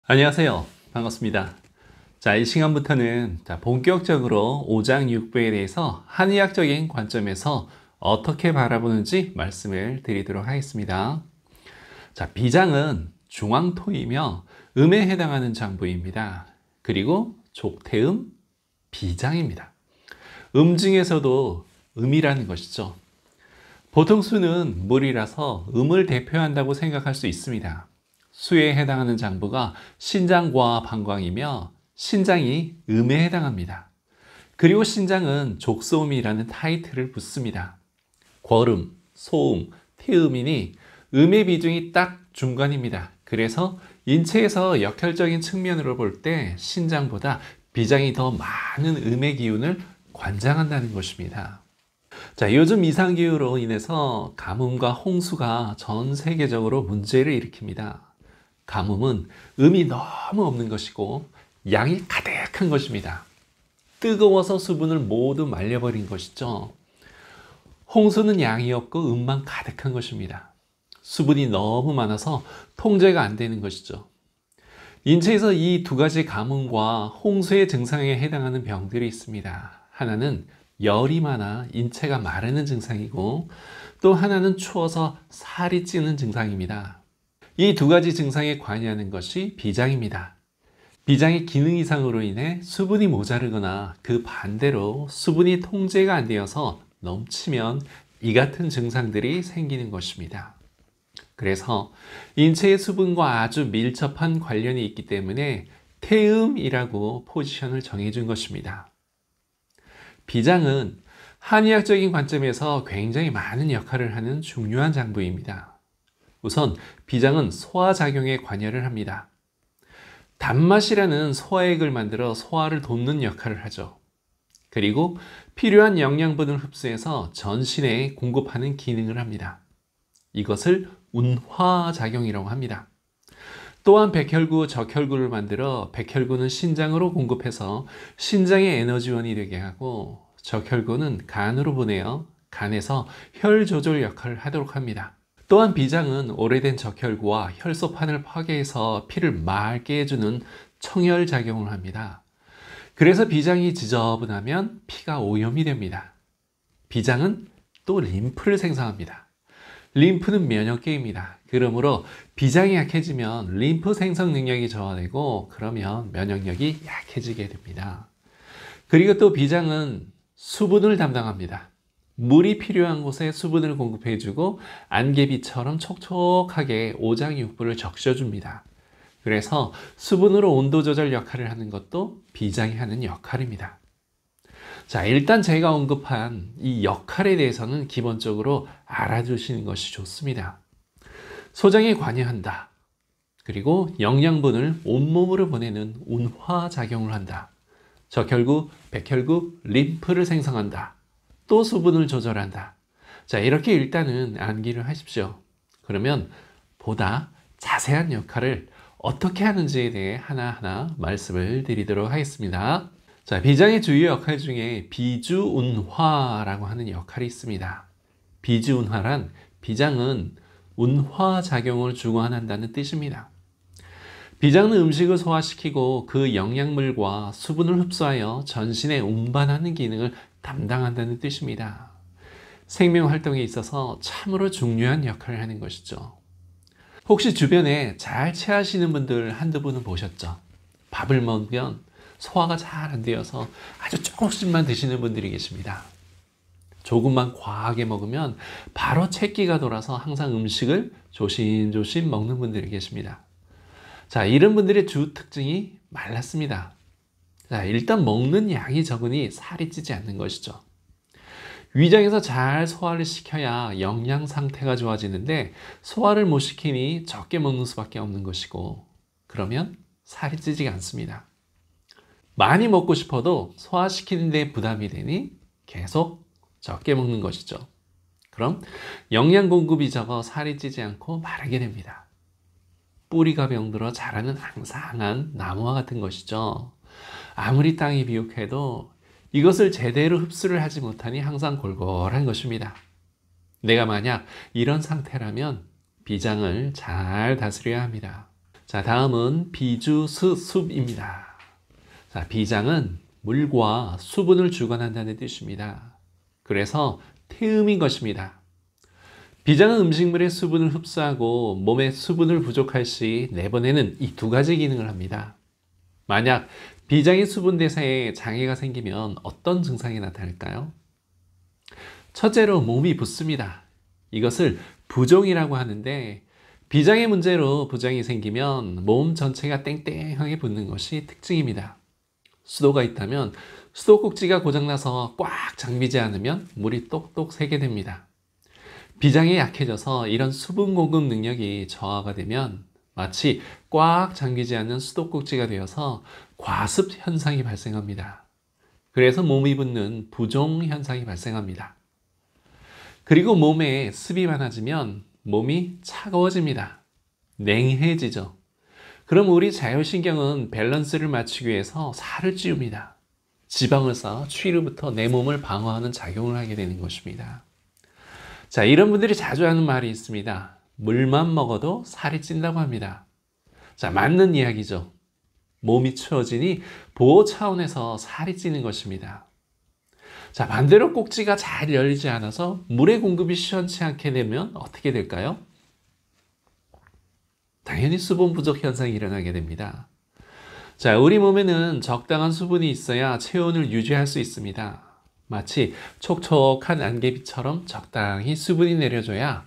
안녕하세요. 반갑습니다. 자, 이 시간부터는 본격적으로 오장육부에 대해서 한의학적인 관점에서 어떻게 바라보는지 말씀을 드리도록 하겠습니다. 자, 비장은 중앙토이며 음에 해당하는 장부입니다. 그리고 족태음, 비장입니다. 음 중에서도 음이라는 것이죠. 보통 수는 물이라서 음을 대표한다고 생각할 수 있습니다. 수에 해당하는 장부가 신장과 방광이며 신장이 음에 해당합니다. 그리고 신장은 족소음이라는 타이틀을 붙습니다. quorum, 소음, 태음이니 음의 비중이 딱 중간입니다. 그래서 인체에서 역혈적인 측면으로 볼 때 신장보다 비장이 더 많은 음의 기운을 관장한다는 것입니다. 자, 요즘 이상기후로 인해서 가뭄과 홍수가 전 세계적으로 문제를 일으킵니다. 가뭄은 음이 너무 없는 것이고 양이 가득한 것입니다. 뜨거워서 수분을 모두 말려버린 것이죠. 홍수는 양이 없고 음만 가득한 것입니다. 수분이 너무 많아서 통제가 안 되는 것이죠. 인체에서 이 두 가지 가뭄과 홍수의 증상에 해당하는 병들이 있습니다. 하나는 열이 많아 인체가 마르는 증상이고 또 하나는 추워서 살이 찌는 증상입니다. 이 두 가지 증상에 관여하는 것이 비장입니다. 비장의 기능 이상으로 인해 수분이 모자르거나 그 반대로 수분이 통제가 안 되어서 넘치면 이 같은 증상들이 생기는 것입니다. 그래서 인체의 수분과 아주 밀접한 관련이 있기 때문에 태음이라고 포지션을 정해준 것입니다. 비장은 한의학적인 관점에서 굉장히 많은 역할을 하는 중요한 장부입니다. 우선 비장은 소화작용에 관여를 합니다. 단맛이라는 소화액을 만들어 소화를 돋는 역할을 하죠. 그리고 필요한 영양분을 흡수해서 전신에 공급하는 기능을 합니다. 이것을 운화작용이라고 합니다. 또한 백혈구, 적혈구를 만들어 백혈구는 신장으로 공급해서 신장의 에너지원이 되게 하고 적혈구는 간으로 보내어 간에서 혈 조절 역할을 하도록 합니다. 또한 비장은 오래된 적혈구와 혈소판을 파괴해서 피를 맑게 해주는 청혈작용을 합니다. 그래서 비장이 지저분하면 피가 오염이 됩니다. 비장은 또 림프를 생성합니다. 림프는 면역계입니다. 그러므로 비장이 약해지면 림프 생성 능력이 저하되고 그러면 면역력이 약해지게 됩니다. 그리고 또 비장은 수분을 담당합니다. 물이 필요한 곳에 수분을 공급해주고 안개비처럼 촉촉하게 오장육부를 적셔줍니다. 그래서 수분으로 온도 조절 역할을 하는 것도 비장이 하는 역할입니다. 자, 일단 제가 언급한 이 역할에 대해서는 기본적으로 알아두시는 것이 좋습니다. 소장에 관여한다. 그리고 영양분을 온몸으로 보내는 운화작용을 한다. 적혈구, 백혈구, 림프를 생성한다. 또 수분을 조절한다. 자, 이렇게 일단은 암기를 하십시오. 그러면 보다 자세한 역할을 어떻게 하는지에 대해 하나하나 말씀을 드리도록 하겠습니다. 자, 비장의 주요 역할 중에 비주운화라고 하는 역할이 있습니다. 비주운화란 비장은 운화작용을 주관한다는 뜻입니다. 비장은 음식을 소화시키고 그 영양물과 수분을 흡수하여 전신에 운반하는 기능을 담당한다는 뜻입니다. 생명활동에 있어서 참으로 중요한 역할을 하는 것이죠. 혹시 주변에 잘 체하시는 분들 한두 분은 보셨죠? 밥을 먹으면 소화가 잘 안 되어서 아주 조금씩만 드시는 분들이 계십니다. 조금만 과하게 먹으면 바로 체기가 돌아서 항상 음식을 조심조심 먹는 분들이 계십니다. 자, 이런 분들의 주 특징이 말랐습니다. 자, 일단 먹는 양이 적으니 살이 찌지 않는 것이죠. 위장에서 잘 소화를 시켜야 영양 상태가 좋아지는데 소화를 못 시키니 적게 먹는 수밖에 없는 것이고 그러면 살이 찌지가 않습니다. 많이 먹고 싶어도 소화시키는 데 부담이 되니 계속 적게 먹는 것이죠. 그럼 영양 공급이 적어 살이 찌지 않고 마르게 됩니다. 뿌리가 병들어 자라는 앙상한 나무와 같은 것이죠. 아무리 땅이 비옥해도 이것을 제대로 흡수를 하지 못하니 항상 골골한 것입니다. 내가 만약 이런 상태라면 비장을 잘 다스려야 합니다. 자, 다음은 비주스숲입니다. 자, 비장은 물과 수분을 주관한다는 뜻입니다. 그래서 태음인 것입니다. 비장은 음식물의 수분을 흡수하고 몸의 수분을 부족할 시 내보내는 이 두 가지 기능을 합니다. 만약 비장의 수분 대사에 장애가 생기면 어떤 증상이 나타날까요? 첫째로 몸이 붓습니다. 이것을 부종이라고 하는데 비장의 문제로 부종이 생기면 몸 전체가 땡땡하게 붓는 것이 특징입니다. 수도가 있다면 수도꼭지가 고장나서 꽉 잠기지 않으면 물이 똑똑 새게 됩니다. 비장이 약해져서 이런 수분 공급 능력이 저하가 되면 마치 꽉 잠기지 않는 수도꼭지가 되어서 과습 현상이 발생합니다. 그래서 몸이 붓는 부종 현상이 발생합니다. 그리고 몸에 습이 많아지면 몸이 차가워집니다. 냉해지죠. 그럼 우리 자율신경은 밸런스를 맞추기 위해서 살을 찌웁니다. 지방을 쌓아 추위로부터 내 몸을 방어하는 작용을 하게 되는 것입니다. 자, 이런 분들이 자주 하는 말이 있습니다. 물만 먹어도 살이 찐다고 합니다. 자, 맞는 이야기죠. 몸이 추워지니 보호 차원에서 살이 찌는 것입니다. 자, 반대로 꼭지가 잘 열리지 않아서 물의 공급이 시원치 않게 되면 어떻게 될까요? 당연히 수분 부족 현상이 일어나게 됩니다. 자, 우리 몸에는 적당한 수분이 있어야 체온을 유지할 수 있습니다. 마치 촉촉한 안개비처럼 적당히 수분이 내려줘야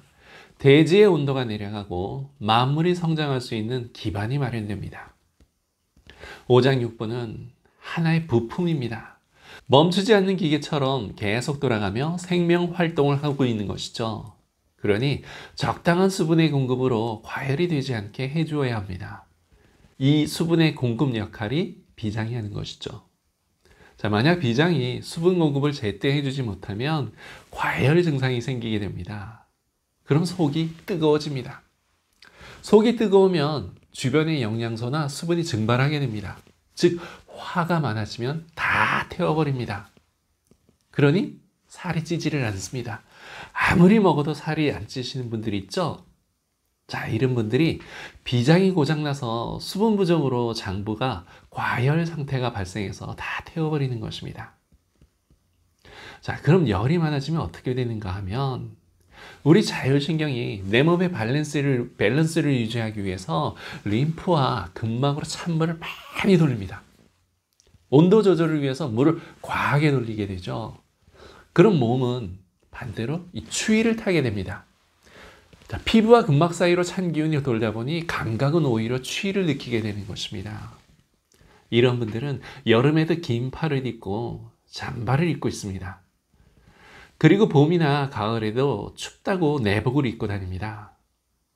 대지의 온도가 내려가고 만물이 성장할 수 있는 기반이 마련됩니다. 오장육부는 하나의 부품입니다. 멈추지 않는 기계처럼 계속 돌아가며 생명 활동을 하고 있는 것이죠. 그러니 적당한 수분의 공급으로 과열이 되지 않게 해주어야 합니다. 이 수분의 공급 역할이 비장이 하는 것이죠. 자, 만약 비장이 수분 공급을 제때 해주지 못하면 과열 증상이 생기게 됩니다. 그럼 속이 뜨거워집니다. 속이 뜨거우면 주변의 영양소나 수분이 증발하게 됩니다. 즉, 화가 많아지면 다 태워버립니다. 그러니 살이 찌지를 않습니다. 아무리 먹어도 살이 안 찌시는 분들이 있죠? 자, 이런 분들이 비장이 고장나서 수분 부족으로 장부가 과열 상태가 발생해서 다 태워버리는 것입니다. 자, 그럼 열이 많아지면 어떻게 되는가 하면 우리 자율신경이 내 몸의 밸런스를 유지하기 위해서 림프와 근막으로 찬물을 많이 돌립니다. 온도 조절을 위해서 물을 과하게 돌리게 되죠. 그럼 몸은 반대로 이 추위를 타게 됩니다. 자, 피부와 근막 사이로 찬 기운이 돌다 보니 감각은 오히려 추위를 느끼게 되는 것입니다. 이런 분들은 여름에도 긴 팔을 입고 잠바를 입고 있습니다. 그리고 봄이나 가을에도 춥다고 내복을 입고 다닙니다.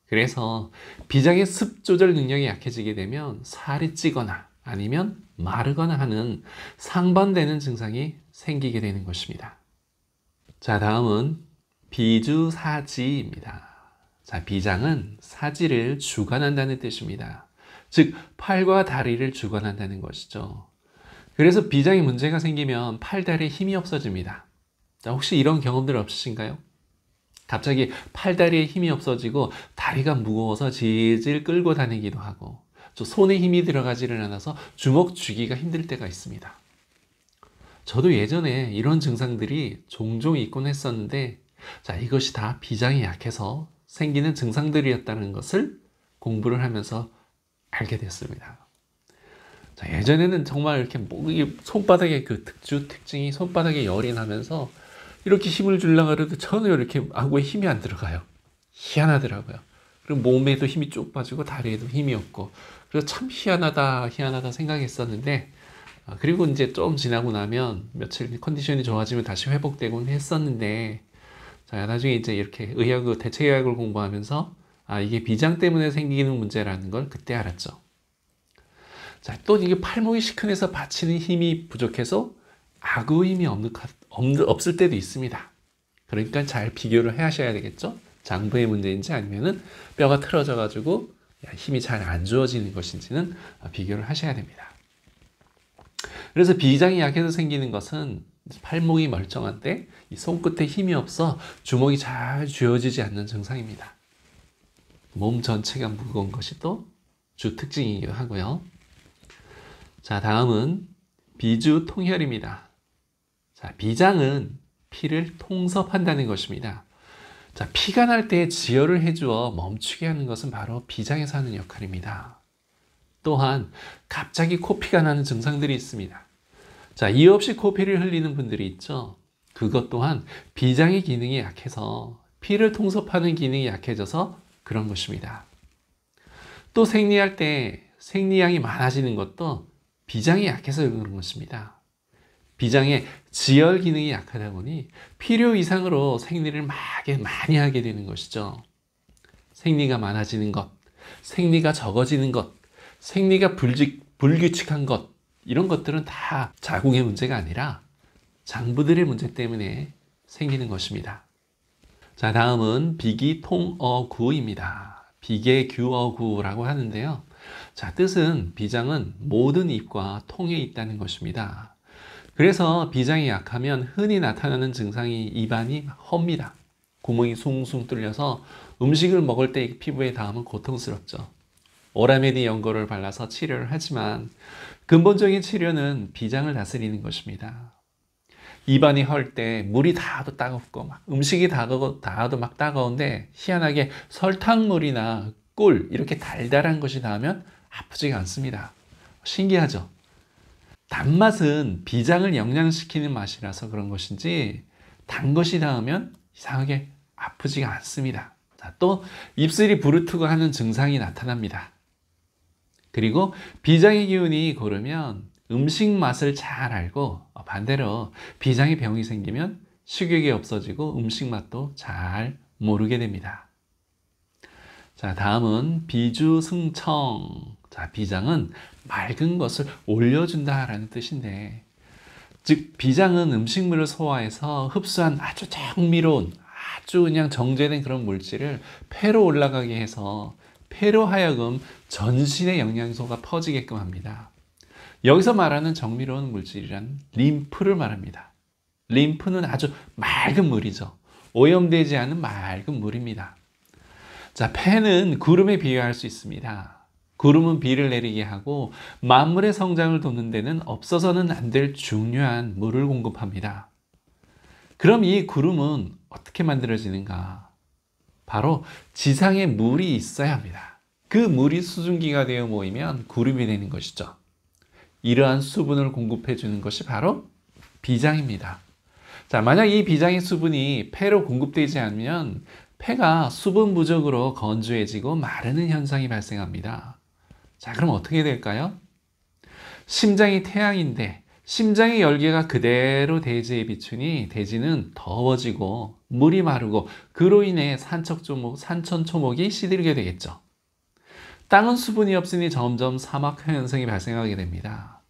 그래서 비장의 습 조절 능력이 약해지게 되면 살이 찌거나 아니면 마르거나 하는 상반되는 증상이 생기게 되는 것입니다. 자, 다음은 비주사지입니다. 자, 비장은 사지를 주관한다는 뜻입니다. 즉, 팔과 다리를 주관한다는 것이죠. 그래서 비장에 문제가 생기면 팔, 다리에 힘이 없어집니다. 자, 혹시 이런 경험들 없으신가요? 갑자기 팔, 다리에 힘이 없어지고 다리가 무거워서 질질 끌고 다니기도 하고 또 손에 힘이 들어가지를 않아서 주먹 쥐기가 힘들 때가 있습니다. 저도 예전에 이런 증상들이 종종 있곤 했었는데 자, 이것이 다 비장이 약해서 생기는 증상들이었다는 것을 공부를 하면서 알게 됐습니다. 자, 예전에는 정말 이렇게 손바닥에 그 특징이 손바닥에 열이 나면서 이렇게 힘을 주려고 해도 전혀 이렇게 아구에 힘이 안 들어가요. 희한하더라고요. 그리고 몸에도 힘이 쭉 빠지고 다리에도 힘이 없고 그래서 참 희한하다 생각했었는데 그리고 이제 좀 지나고 나면 며칠 컨디션이 좋아지면 다시 회복되곤 했었는데 자, 나중에 이제 이렇게 대체의학을 공부하면서 이게 비장 때문에 생기는 문제라는 걸 그때 알았죠. 자, 또 이게 팔목이 시큰해서 받치는 힘이 부족해서 아구 힘이 없을 때도 있습니다. 그러니까 잘 비교를 하셔야 되겠죠. 장부의 문제인지 아니면은 뼈가 틀어져 가지고 힘이 잘 안 주어지는 것인지는 비교를 하셔야 됩니다. 그래서 비장이 약해서 생기는 것은 팔목이 멀쩡한데 이 손끝에 힘이 없어 주먹이 잘 쥐어지지 않는 증상입니다. 몸 전체가 무거운 것이 또 주 특징이기도 하고요. 자, 다음은 비주통혈입니다. 자, 비장은 피를 통섭한다는 것입니다. 자, 피가 날 때 지혈을 해주어 멈추게 하는 것은 바로 비장에서 하는 역할입니다. 또한 갑자기 코피가 나는 증상들이 있습니다. 자, 이유 없이 코피를 흘리는 분들이 있죠. 그것 또한 비장의 기능이 약해서 피를 통섭하는 기능이 약해져서 그런 것입니다. 또 생리할 때 생리량이 많아지는 것도 비장이 약해서 그런 것입니다. 비장의 지혈 기능이 약하다 보니 필요 이상으로 생리를 많이 하게 되는 것이죠. 생리가 많아지는 것, 생리가 적어지는 것, 생리가 불규칙한 것, 이런 것들은 다 자궁의 문제가 아니라 장부들의 문제 때문에 생기는 것입니다. 자, 다음은 비기통어구입니다. 비계규어구라고 하는데요. 자, 뜻은 비장은 모든 입과 통에 있다는 것입니다. 그래서 비장이 약하면 흔히 나타나는 증상이 입안이 헙니다. 구멍이 숭숭 뚫려서 음식을 먹을 때 피부에 닿으면 고통스럽죠. 오라메디 연고를 발라서 치료를 하지만 근본적인 치료는 비장을 다스리는 것입니다. 입안이 헐 때 물이 닿아도 따갑고 막 음식이 닿아도 막 따가운데 희한하게 설탕물이나 꿀 이렇게 달달한 것이 닿으면 아프지가 않습니다. 신기하죠? 단맛은 비장을 영양시키는 맛이라서 그런 것인지 단 것이 닿으면 이상하게 아프지가 않습니다. 자, 또 입술이 부르트고 하는 증상이 나타납니다. 그리고 비장의 기운이 고르면 음식 맛을 잘 알고 반대로 비장의 병이 생기면 식욕이 없어지고 음식 맛도 잘 모르게 됩니다. 자, 다음은 비주승청. 자, 비장은 맑은 것을 올려준다라는 뜻인데, 즉 비장은 음식물을 소화해서 흡수한 아주 정밀로운 아주 그냥 정제된 그런 물질을 폐로 올라가게 해서 폐로 하여금 전신의 영양소가 퍼지게끔 합니다. 여기서 말하는 정밀로운 물질이란 림프를 말합니다. 림프는 아주 맑은 물이죠. 오염되지 않은 맑은 물입니다. 자, 폐는 구름에 비유할 수 있습니다. 구름은 비를 내리게 하고 만물의 성장을 돕는 데는 없어서는 안 될 중요한 물을 공급합니다. 그럼 이 구름은 어떻게 만들어지는가? 바로 지상에 물이 있어야 합니다. 그 물이 수증기가 되어 모이면 구름이 되는 것이죠. 이러한 수분을 공급해 주는 것이 바로 비장입니다. 자, 만약 이 비장의 수분이 폐로 공급되지 않으면 폐가 수분 부족으로 건조해지고 마르는 현상이 발생합니다. 자, 그럼 어떻게 될까요? 심장이 태양인데 심장의 열기가 그대로 대지에 비추니 대지는 더워지고 물이 마르고 그로 인해 산천초목이 시들게 되겠죠. 땅은 수분이 없으니 점점 사막 현상이 발생하게 됩니다.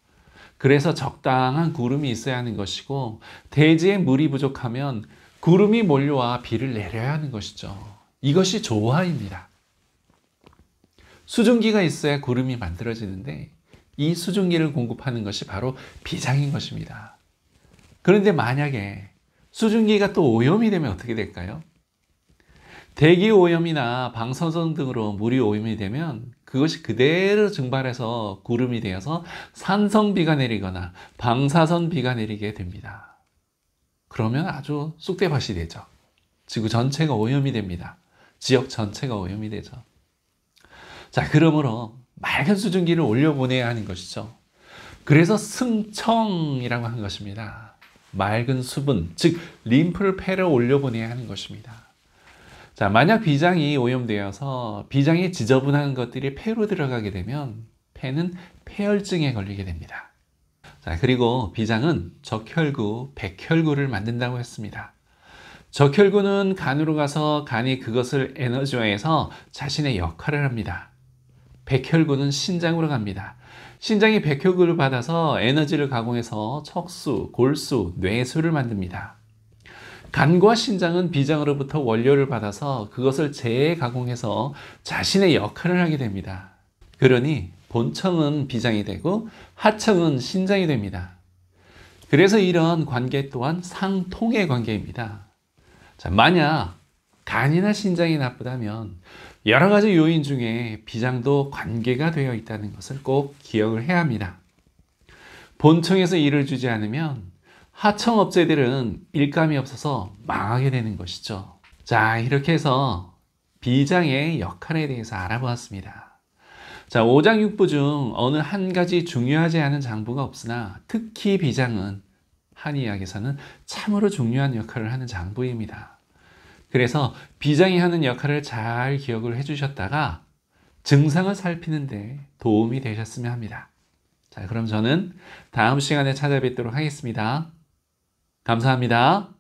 그래서 적당한 구름이 있어야 하는 것이고 대지에 물이 부족하면 구름이 몰려와 비를 내려야 하는 것이죠. 이것이 조화입니다. 수증기가 있어야 구름이 만들어지는데 이 수증기를 공급하는 것이 바로 비장인 것입니다. 그런데 만약에 수증기가 또 오염이 되면 어떻게 될까요? 대기 오염이나 방사선 등으로 물이 오염이 되면 그것이 그대로 증발해서 구름이 되어서 산성비가 내리거나 방사선비가 내리게 됩니다. 그러면 아주 쑥대밭이 되죠. 지구 전체가 오염이 됩니다. 지역 전체가 오염이 되죠. 자, 그러므로 맑은 수증기를 올려보내야 하는 것이죠. 그래서 승청이라고 한 것입니다. 맑은 수분, 즉 림프를 폐로 올려보내야 하는 것입니다. 자, 만약 비장이 오염되어서 비장이 지저분한 것들이 폐로 들어가게 되면 폐는 폐혈증에 걸리게 됩니다. 자, 그리고 비장은 적혈구, 백혈구를 만든다고 했습니다. 적혈구는 간으로 가서 간이 그것을 에너지화해서 자신의 역할을 합니다. 백혈구는 신장으로 갑니다. 신장이 백혈구를 받아서 에너지를 가공해서 척수, 골수, 뇌수를 만듭니다. 간과 신장은 비장으로부터 원료를 받아서 그것을 재가공해서 자신의 역할을 하게 됩니다. 그러니 본청은 비장이 되고 하청은 신장이 됩니다. 그래서 이런 관계 또한 상통의 관계입니다. 자, 만약 간이나 신장이 나쁘다면 여러 가지 요인 중에 비장도 관계가 되어 있다는 것을 꼭 기억을 해야 합니다. 본청에서 일을 주지 않으면 하청업체들은 일감이 없어서 망하게 되는 것이죠. 자, 이렇게 해서 비장의 역할에 대해서 알아보았습니다. 자, 오장육부 중 어느 한 가지 중요하지 않은 장부가 없으나 특히 비장은 한의학에서는 참으로 중요한 역할을 하는 장부입니다. 그래서 비장이 하는 역할을 잘 기억을 해주셨다가 증상을 살피는데 도움이 되셨으면 합니다. 자, 그럼 저는 다음 시간에 찾아뵙도록 하겠습니다. 감사합니다.